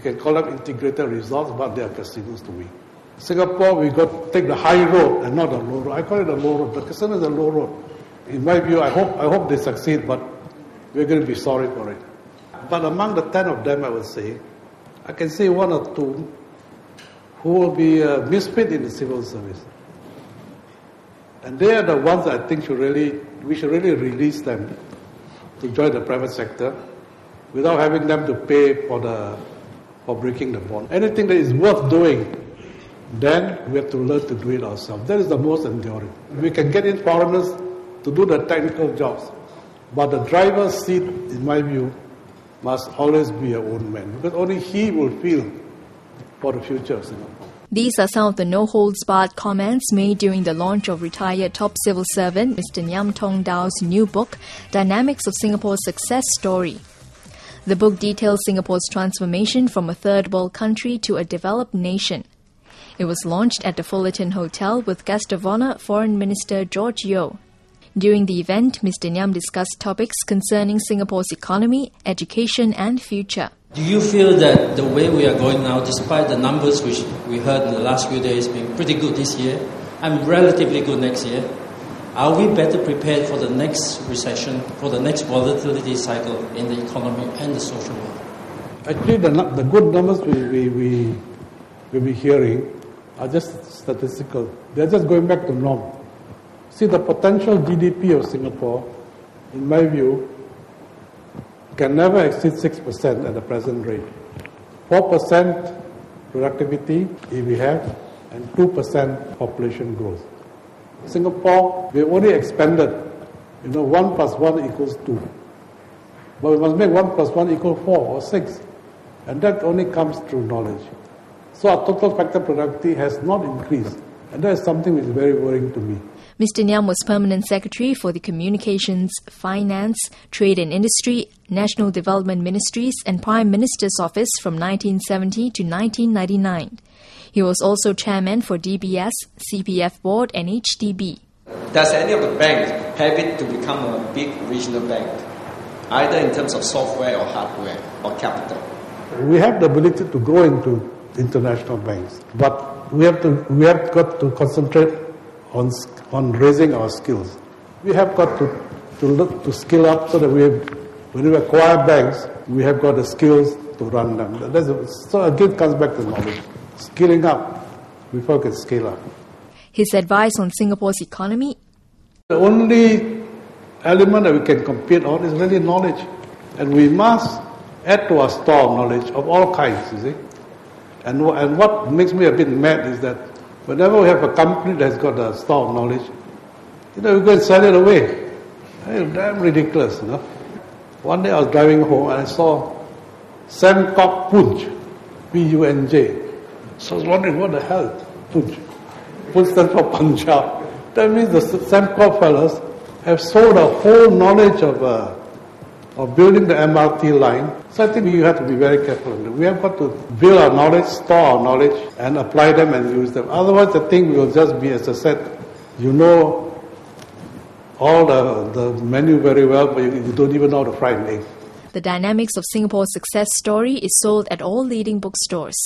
You can call them integrated resorts, but they are casinos to me. Singapore, we got to take the high road and not the low road. I call it the low road. The casino is the low road. In my view, I hope they succeed, but we're going to be sorry for it. But among the 10 of them, I would say, I can say 1 or 2 who will be misfit in the civil service. And they are the ones I think we should really release them to join the private sector without having them to pay for breaking the bond. Anything that is worth doing, then we have to learn to do it ourselves. That is the most enduring. We can get in foreigners to do the technical jobs, but the driver's seat, in my view, must always be our own man, because only he will feel for the future of Singapore. These are some of the no-holds-barred comments made during the launch of retired top civil servant Mr Ngiam Tong Dow's new book, Dynamics of Singapore's Success Story. The book details Singapore's transformation from a third world country to a developed nation. It was launched at the Fullerton Hotel with guest of honour Foreign Minister George Yeo. During the event, Mr Ngiam discussed topics concerning Singapore's economy, education and future. Do you feel that the way we are going now, despite the numbers which we heard in the last few days being pretty good this year and relatively good next year, are we better prepared for the next recession, for the next volatility cycle in the economy and the social world? Actually, the good numbers we'll be hearing are just statistical. They're just going back to norm. See, the potential GDP of Singapore, in my view, can never exceed 6% at the present rate. 4% productivity if we have, and 2% population growth. Singapore, we only expanded, 1 plus 1 equals 2. But we must make 1 plus 1 equal 4 or 6. And that only comes through knowledge. So our total factor productivity has not increased. And that is something which is very worrying to me. Mr Ngiam was Permanent Secretary for the Communications, Finance, Trade and Industry, National Development Ministries and Prime Minister's Office from 1970 to 1999. He was also Chairman for DBS, CPF Board and HDB. Does any of the banks have it to become a big regional bank, either in terms of software or hardware or capital? We have the ability to grow into international banks, but we have got to concentrate on raising our skills. We have got to look to skill up so that when we acquire banks, we have got the skills to run them. So again, it comes back to knowledge. Skilling up before we can scale up. His advice on Singapore's economy? The only element that we can compete on is really knowledge. And we must add to our store of knowledge of all kinds, you see. And what makes me a bit mad is that whenever we have a company that's got a store of knowledge, we go and sell it away. It's damn ridiculous, One day I was driving home and I saw Samkok Punj, P-U-N-J. So I was wondering, what the hell, Punj? Punj stands for Punjab. That means the Samkok fellas have sold a whole knowledge of building the MRT line. So I think we have to be very careful. We have got to build our knowledge, store our knowledge, and apply them and use them. Otherwise, I think we will just be, as I said, all the menu very well, but you don't even know how to fry an egg. The Dynamics of Singapore's Success Story is sold at all leading bookstores.